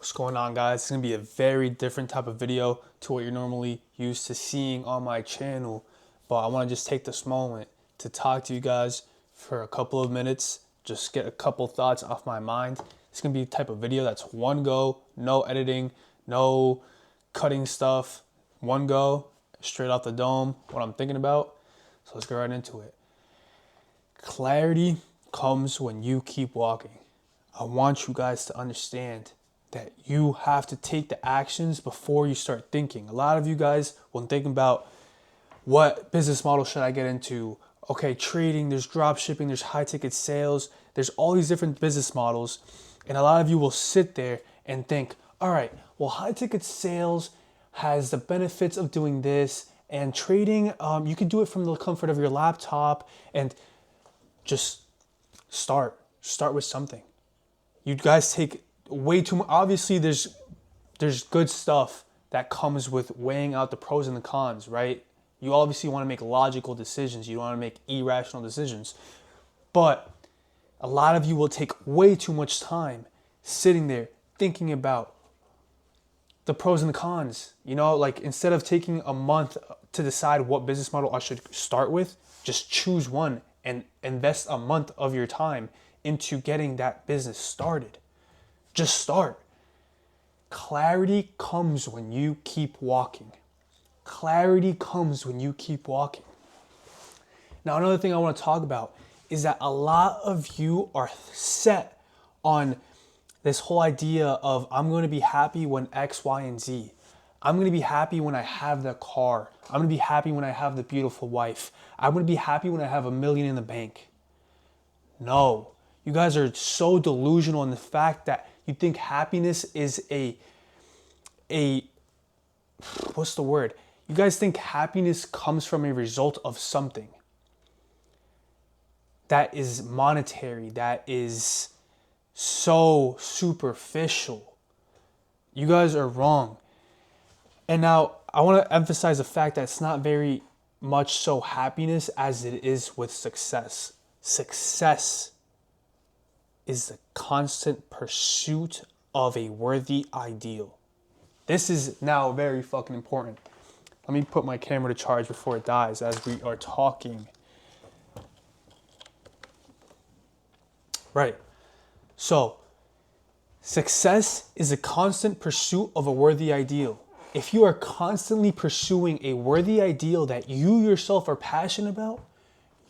What's going on, guys? It's gonna be a very different type of video to what you're normally used to seeing on my channel, but I want to just take this moment to talk to you guys for a couple of minutes, just get a couple thoughts off my mind. It's gonna be a type of video that's one go, no editing, no cutting stuff, one go, straight off the dome, what I'm thinking about. So let's get right into it. Clarity comes when you keep walking. I want you guys to understand that you have to take the actions before you start thinking. A lot of you guys, when thinking about what business model should I get into, okay, trading, there's drop shipping, there's high ticket sales, there's all these different business models. And a lot of you will sit there and think, all right, well, high ticket sales has the benefits of doing this, and trading, you can do it from the comfort of your laptop, and just start with something. You guys take way too much. Obviously, there's good stuff that comes with weighing out the pros and the cons, right? You obviously want to make logical decisions. You don't want to make irrational decisions. But a lot of you will take way too much time sitting there thinking about the pros and the cons. You know, like instead of taking a month to decide what business model I should start with, just choose one and invest a month of your time into getting that business started. Just start. Clarity comes when you keep walking. Clarity comes when you keep walking. Now, another thing I want to talk about is that a lot of you are set on this whole idea of I'm going to be happy when X, Y, and Z. I'm going to be happy when I have the car. I'm going to be happy when I have the beautiful wife. I'm going to be happy when I have $1 million in the bank. No, you guys are so delusional in the fact that you think happiness is what's the word? You guys think happiness comes from a result of something that is monetary, that is so superficial. You guys are wrong. And now I want to emphasize the fact that it's not very much so happiness as it is with success. Success is the constant pursuit of a worthy ideal. This is now very fucking important. Let me put my camera to charge before it dies as we are talking. Right. So, success is a constant pursuit of a worthy ideal. If you are constantly pursuing a worthy ideal that you yourself are passionate about,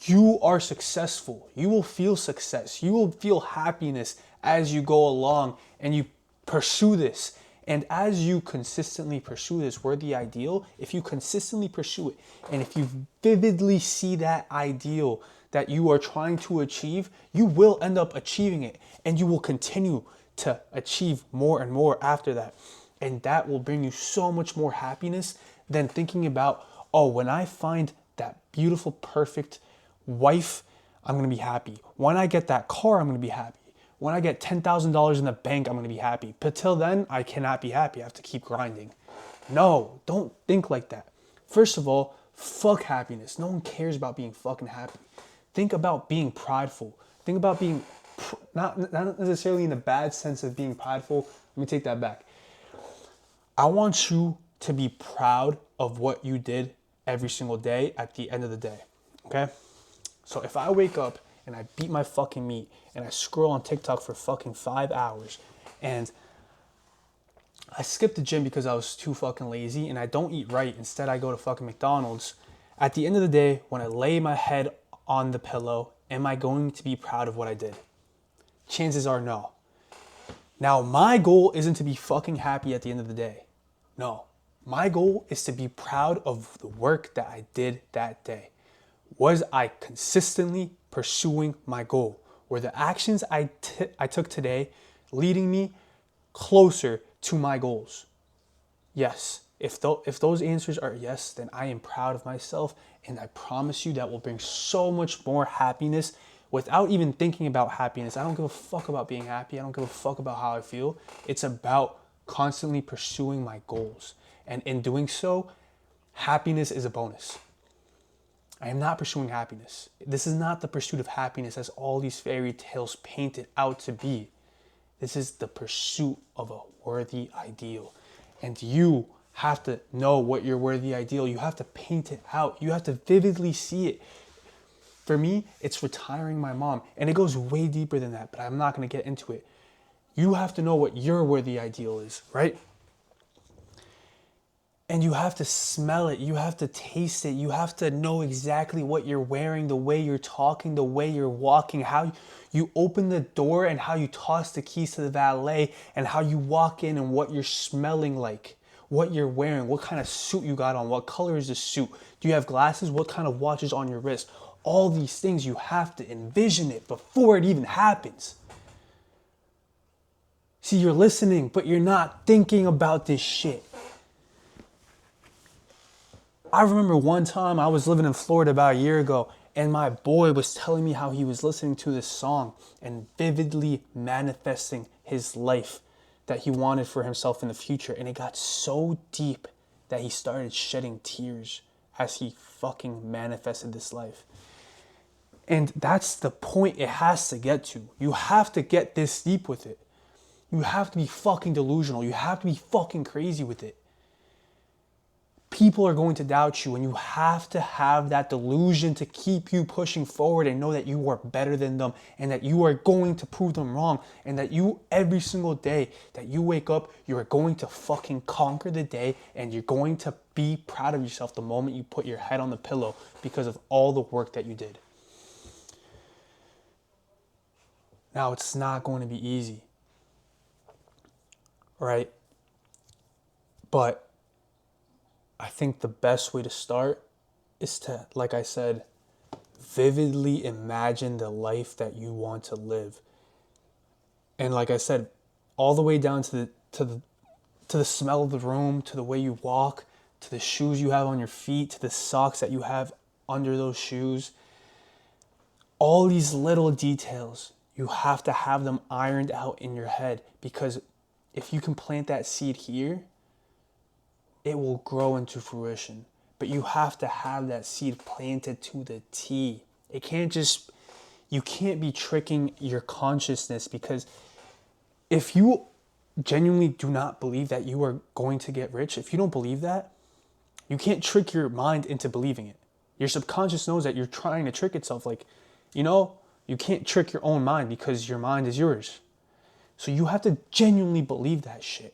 you are successful. You will feel success. You will feel happiness as you go along and you pursue this. And as you consistently pursue this worthy ideal, if you consistently pursue it, and if you vividly see that ideal that you are trying to achieve, you will end up achieving it. And you will continue to achieve more and more after that. And that will bring you so much more happiness than thinking about, oh, when I find that beautiful, perfect wife, I'm going to be happy. When I get that car, I'm going to be happy. When I get $10,000 in the bank, I'm going to be happy. But till then, I cannot be happy. I have to keep grinding. No, don't think like that. First of all, fuck happiness. No one cares about being fucking happy. Think about being prideful. Think about being, not necessarily in the bad sense of being prideful. Let me take that back. I want you to be proud of what you did every single day at the end of the day. Okay? So if I wake up and I beat my fucking meat and I scroll on TikTok for fucking 5 hours and I skip the gym because I was too fucking lazy and I don't eat right, instead I go to fucking McDonald's, at the end of the day, when I lay my head on the pillow, am I going to be proud of what I did? Chances are no. Now, my goal isn't to be fucking happy at the end of the day. No. My goal is to be proud of the work that I did that day. Was I consistently pursuing my goal? Were the actions I took today leading me closer to my goals? Yes. If those answers are yes, then I am proud of myself, and I promise you that will bring so much more happiness without even thinking about happiness. I don't give a fuck about being happy. I don't give a fuck about how I feel. It's about constantly pursuing my goals. And in doing so, happiness is a bonus. I am not pursuing happiness. This is not the pursuit of happiness as all these fairy tales paint it out to be. This is the pursuit of a worthy ideal. And you have to know what your worthy ideal. You have to paint it out. You have to vividly see it. For me, it's retiring my mom. And it goes way deeper than that, but I'm not going to get into it. You have to know what your worthy ideal is, right? And you have to smell it. You have to taste it. You have to know exactly what you're wearing, the way you're talking, the way you're walking, how you open the door and how you toss the keys to the valet, and how you walk in and what you're smelling like, what you're wearing, what kind of suit you got on, what color is the suit, do you have glasses, what kind of watch is on your wrist. All these things, you have to envision it before it even happens. See, you're listening, but you're not thinking about this shit. I remember one time I was living in Florida about a year ago, and my boy was telling me how he was listening to this song and vividly manifesting his life that he wanted for himself in the future. And it got so deep that he started shedding tears as he fucking manifested this life. And that's the point it has to get to. You have to get this deep with it. You have to be fucking delusional. You have to be fucking crazy with it. People are going to doubt you, and you have to have that delusion to keep you pushing forward and know that you are better than them, and that you are going to prove them wrong, and that you, every single day that you wake up, you are going to fucking conquer the day, and you're going to be proud of yourself the moment you put your head on the pillow because of all the work that you did. Now, it's not going to be easy, right? But I think the best way to start is to, like I said, vividly imagine the life that you want to live. And like I said, all the way down to the smell of the room, to the way you walk, to the shoes you have on your feet, to the socks that you have under those shoes. All these little details, you have to have them ironed out in your head, because if you can plant that seed here, it will grow into fruition. But you have to have that seed planted to the T. You can't be tricking your consciousness, because if you genuinely do not believe that you are going to get rich, if you don't believe that, you can't trick your mind into believing it. Your subconscious knows that you're trying to trick itself. You can't trick your own mind, because your mind is yours. So you have to genuinely believe that shit.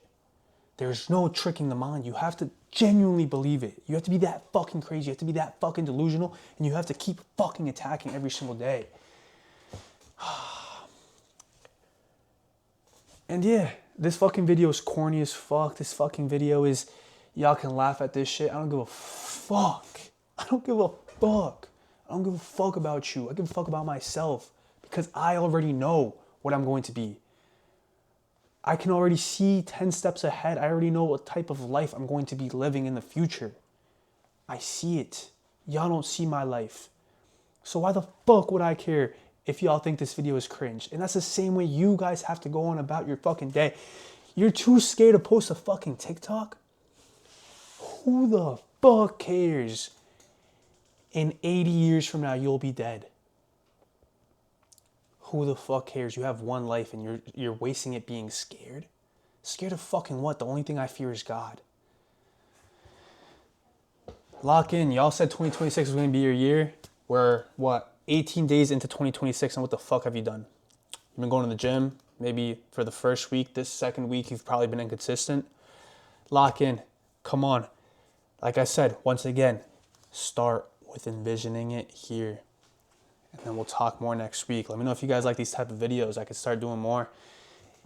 There's no tricking the mind. You have to genuinely believe it. You have to be that fucking crazy. You have to be that fucking delusional. And you have to keep fucking attacking every single day. And yeah, this fucking video is corny as fuck. This fucking video is, y'all can laugh at this shit. I don't give a fuck. I don't give a fuck. I don't give a fuck about you. I give a fuck about myself, because I already know what I'm going to be. I can already see 10 steps ahead. I already know what type of life I'm going to be living in the future. I see it. Y'all don't see my life. So why the fuck would I care if y'all think this video is cringe? And that's the same way you guys have to go on about your fucking day. You're too scared to post a fucking TikTok? Who the fuck cares? In 80 years from now, you'll be dead. Who the fuck cares? You have one life and you're wasting it being scared? Scared of fucking what? The only thing I fear is God. Lock in. Y'all said 2026 was going to be your year. We're, 18 days into 2026, and what the fuck have you done? You've been going to the gym, maybe for the first week. This second week, you've probably been inconsistent. Lock in. Come on. Like I said, once again, start with envisioning it here. And then we'll talk more next week. Let me know if you guys like these type of videos. I could start doing more.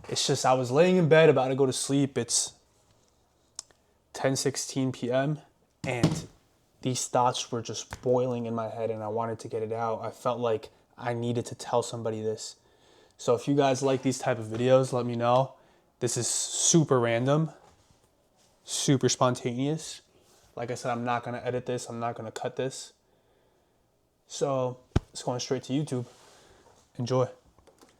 It's just I was laying in bed about to go to sleep. It's 10:16 p.m. and these thoughts were just boiling in my head, and I wanted to get it out. I felt like I needed to tell somebody this. So if you guys like these type of videos, let me know. This is super random, super spontaneous. Like I said, I'm not going to edit this. I'm not going to cut this. So it's going straight to YouTube. Enjoy.